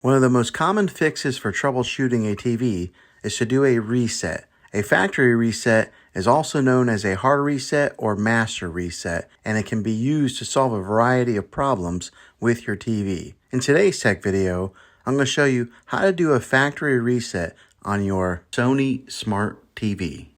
One of the most common fixes for troubleshooting a TV is to do a reset. A factory reset is also known as a hard reset or master reset, and it can be used to solve a variety of problems with your TV. In today's tech video, I'm going to show you how to do a factory reset on your Sony Smart TV.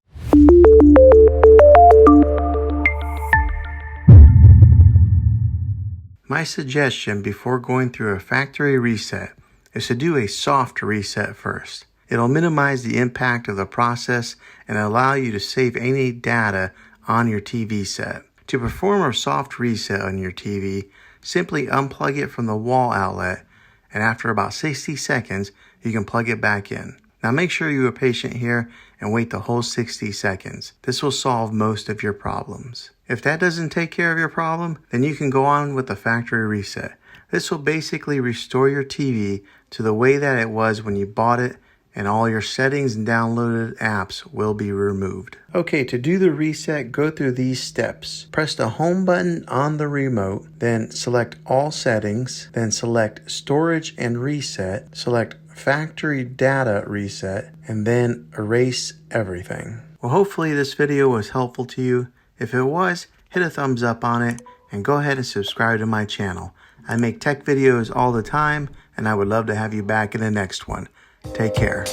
My suggestion before going through a factory reset is to do a soft reset first. It'll minimize the impact of the process and allow you to save any data on your TV set. To perform a soft reset on your TV, simply unplug it from the wall outlet, and after about 60 seconds, you can plug it back in. Now make sure you are patient here and wait the whole 60 seconds. This will solve most of your problems. If that doesn't take care of your problem, then you can go on with the factory reset. This will basically restore your TV to the way that it was when you bought it, and all your settings and downloaded apps will be removed. Okay, to do the reset, go through these steps. Press the home button on the remote, then select all settings, then select storage and reset, select factory data reset, and then erase everything. Well, hopefully this video was helpful to you. If it was, hit a thumbs up on it and go ahead and subscribe to my channel. I make tech videos all the time, and I would love to have you back in the next one. Take care.